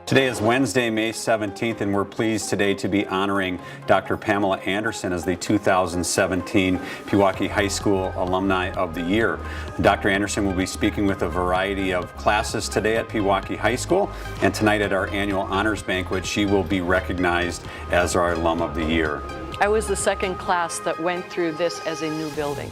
Today is Wednesday, May 17th, and we're pleased today to be honoring Dr. Pamela Anderson as the 2017 Pewaukee High School Alumni of the Year. Dr. Anderson will be speaking with a variety of classes today at Pewaukee High School, and tonight at our annual honors banquet, she will be recognized as our Alum of the Year. I was the second class that went through this as a new building,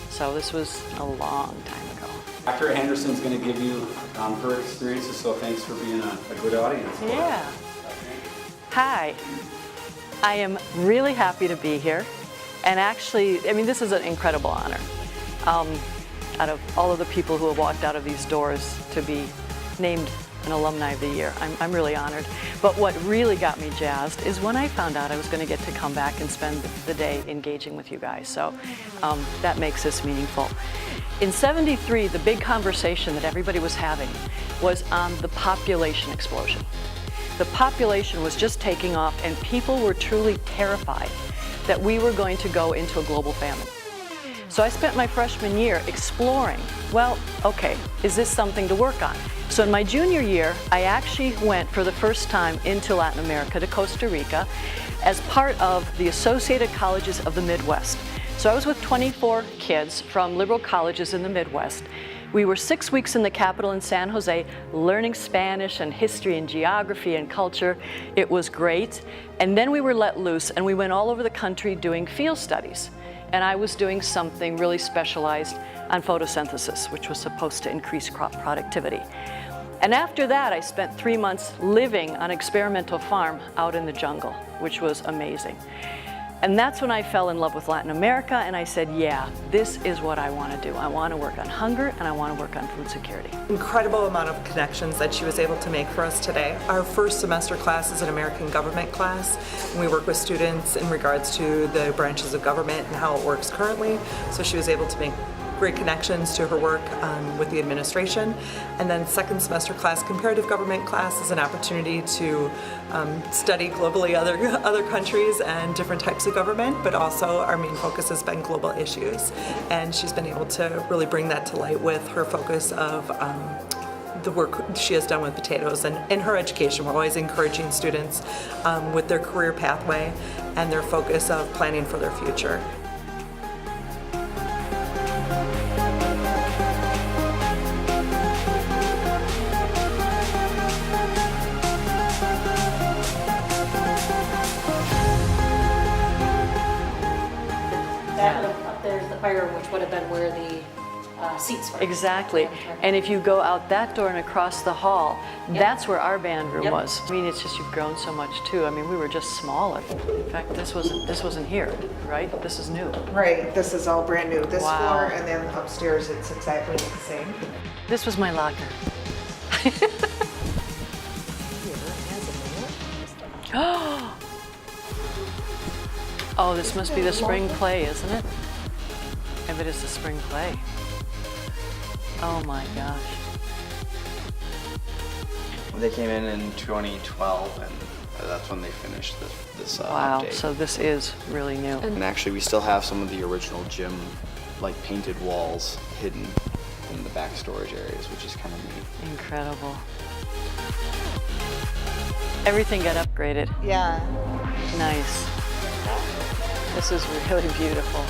so this was a long time ago. Dr. Anderson's going to give you her experiences, so thanks for being a good audience. Yeah. Hi. I am really happy to be here. And actually, this is an incredible honor. Out of all of the people who have walked out of these doors to be named an Alumni of the Year, I'm really honored. But what really got me jazzed is when I found out I was going to get to come back and spend the day engaging with you guys. So that makes this meaningful. In '73, the big conversation that everybody was having was on the population explosion. The population was just taking off, and people were truly terrified that we were going to go into a global famine. So I spent my freshman year exploring, well, okay, is this something to work on? So in my junior year, I actually went for the first time into Latin America, to Costa Rica, as part of the Associated Colleges of the Midwest. So I was with 24 kids from liberal colleges in the Midwest. We were 6 weeks in the capital in San Jose, learning Spanish and history and geography and culture. It was great. And then we were let loose and we went all over the country doing field studies. And I was doing something really specialized on photosynthesis, which was supposed to increase crop productivity. And after that, I spent 3 months living on an experimental farm out in the jungle, which was amazing. And that's when I fell in love with Latin America, and I said, yeah, this is what I want to do. I want to work on hunger, and I want to work on food security. Incredible amount of connections that she was able to make for us today. Our first semester class is an American government class, and we work with students in regards to the branches of government and how it works currently. So she was able to make great connections to her work with the administration. And then second semester class, comparative government class, is an opportunity to study globally other countries and different types of government, but also our main focus has been global issues. And she's been able to really bring that to light with her focus of the work she has done with potatoes. And in her education, we're always encouraging students with their career pathway and their focus of planning for their future. Up there's the fire room, which would have been where the seats were. Exactly. And if you go out that door and across the hall, that's where our band room was. It's just you've grown so much too. We were just smaller. In fact, this wasn't here, right? This is new. Right, this is all brand new. This Wow. floor, and then upstairs it's exactly the same. This was my locker. Oh, this must be the spring play, isn't it? I bet it's the spring play. Oh my gosh. They came in 2012, and that's when they finished this Wow, update. so this is really new. And actually, we still have some of the original gym, painted walls hidden in the back storage areas, which is kind of neat. Incredible. Everything got upgraded. Yeah. Nice. This is really beautiful.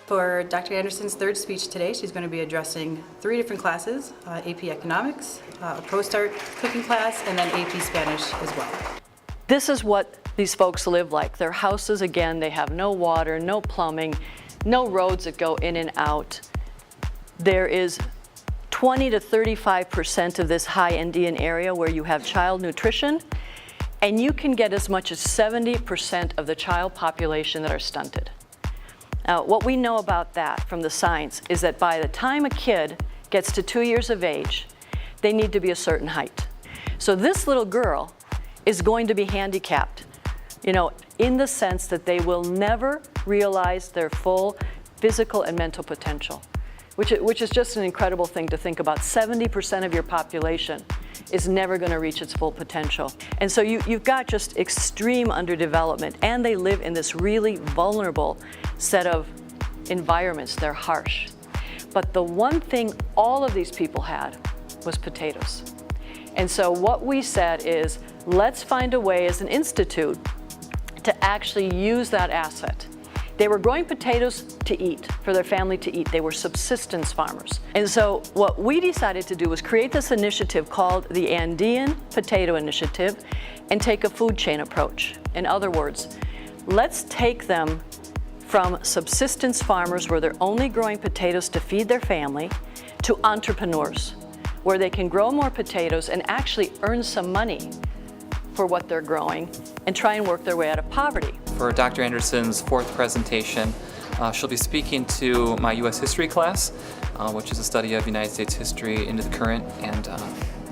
For Dr. Anderson's third speech today, she's going to be addressing 3 different classes, AP Economics, a Pro-Start cooking class, and then AP Spanish as well. This is what these folks live like. Their houses, again, they have no water, no plumbing, no roads that go in and out. There is 20 to 35% of this high Indian area where you have child nutrition, and you can get as much as 70% of the child population that are stunted. Now, what we know about that from the science is that by the time a kid gets to 2 years of age, they need to be a certain height. So this little girl is going to be handicapped, in the sense that they will never realize their full physical and mental potential, which is just an incredible thing to think about. 70% of your population is never going to reach its full potential. And so you've got just extreme underdevelopment, and they live in this really vulnerable set of environments. They're harsh. But the one thing all of these people had was potatoes. And so what we said is, let's find a way as an institute to actually use that asset. They were growing potatoes to eat, for their family to eat. They were subsistence farmers. And so what we decided to do was create this initiative called the Andean Potato Initiative and take a food chain approach. In other words, let's take them from subsistence farmers where they're only growing potatoes to feed their family to entrepreneurs, where they can grow more potatoes and actually earn some money for what they're growing and try and work their way out of poverty. For Dr. Anderson's fourth presentation, she'll be speaking to my U.S. history class, which is a study of United States history into the current, and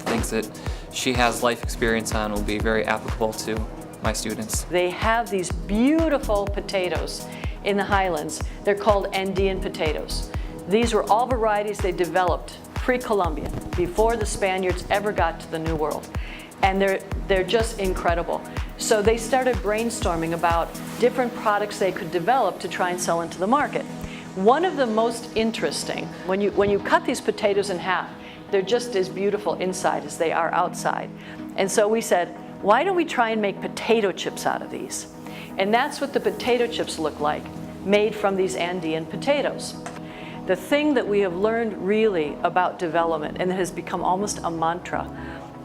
things that she has life experience on will be very applicable to my students. They have these beautiful potatoes in the highlands. They're called Andean potatoes. These were all varieties they developed pre-Columbian, before the Spaniards ever got to the New World. And they're just incredible. So they started brainstorming about different products they could develop to try and sell into the market. One of the most interesting, when you cut these potatoes in half, they're just as beautiful inside as they are outside. And so we said, why don't we try and make potato chips out of these? And that's what the potato chips look like, made from these Andean potatoes. The thing that we have learned really about development, and it has become almost a mantra,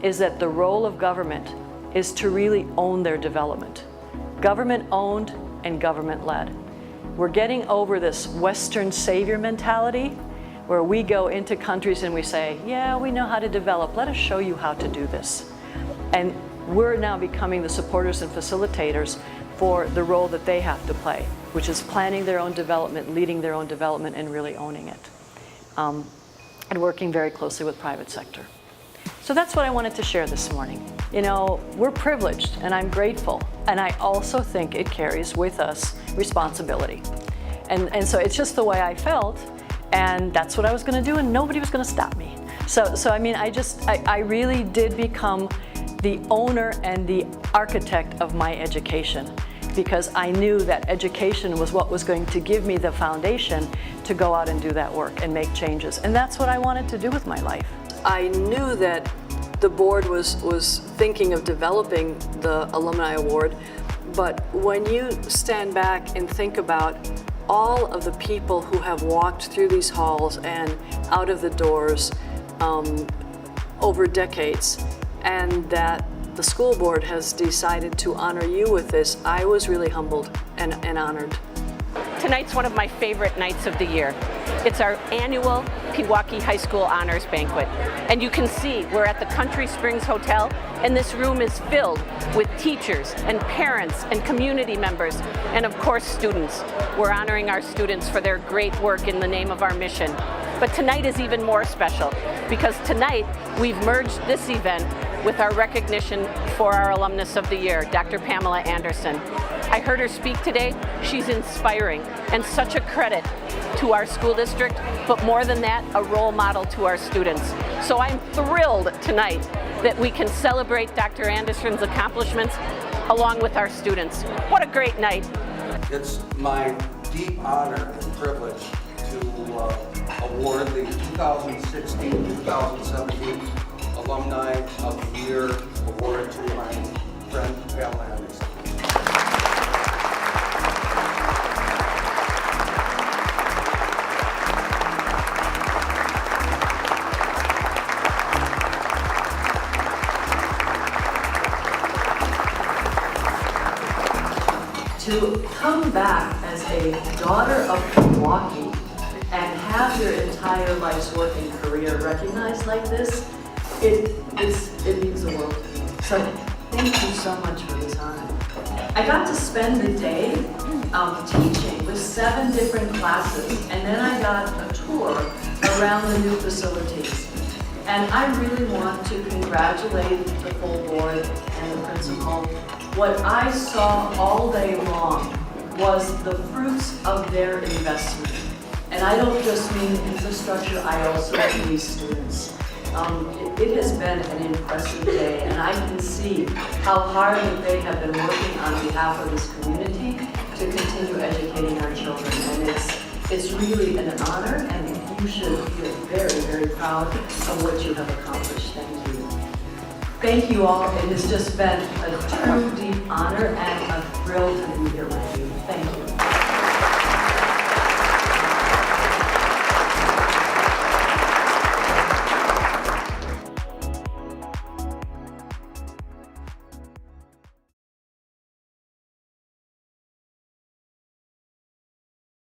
is that the role of government is to really own their development. Government owned and government led. We're getting over this Western savior mentality where we go into countries and we say, yeah, we know how to develop, let us show you how to do this. And we're now becoming the supporters and facilitators for the role that they have to play, which is planning their own development, leading their own development, and really owning it. And working very closely with private sector. So that's what I wanted to share this morning. You know, we're privileged and I'm grateful. And I also think it carries with us responsibility. And so it's just the way I felt, and that's what I was gonna do, and nobody was gonna stop me. So I mean, I really did become the owner and the architect of my education, because I knew that education was what was going to give me the foundation to go out and do that work and make changes. And that's what I wanted to do with my life. I knew that the board was thinking of developing the Alumni Award, but when you stand back and think about all of the people who have walked through these halls and out of the doors over decades, and that the school board has decided to honor you with this, I was really humbled and honored. Tonight's one of my favorite nights of the year. It's our annual Pewaukee High School Honors Banquet. And you can see we're at the Country Springs Hotel, and this room is filled with teachers and parents and community members, and of course students. We're honoring our students for their great work in the name of our mission. But tonight is even more special, because tonight we've merged this event with our recognition for our Alumnus of the Year, Dr. Pamela Anderson. I heard her speak today. She's inspiring and such a credit to our school district, but more than that, a role model to our students. So I'm thrilled tonight that we can celebrate Dr. Anderson's accomplishments along with our students. What a great night. It's my deep honor and privilege to award the 2016-2017 Alumni of the Year award to my friend Pamela Anderson. To come back as a daughter of Pewaukee and have your entire life's work and career recognized like this, it means the world to me. So thank you so much for this honor. I got to spend the day teaching with 7 different classes, and then I got a tour around the new facilities. And I really want to congratulate the full board and the principal. What I saw all day long was the fruits of their investment. And I don't just mean infrastructure, I also mean these students. It has been an impressive day, and I can see how hard that they have been working on behalf of this community to continue educating our children. And it's really an honor, and you should feel very, very proud of what you have accomplished. Thank you. Thank you all. It has just been a true deep honor and a thrill to be here with you. Thank you.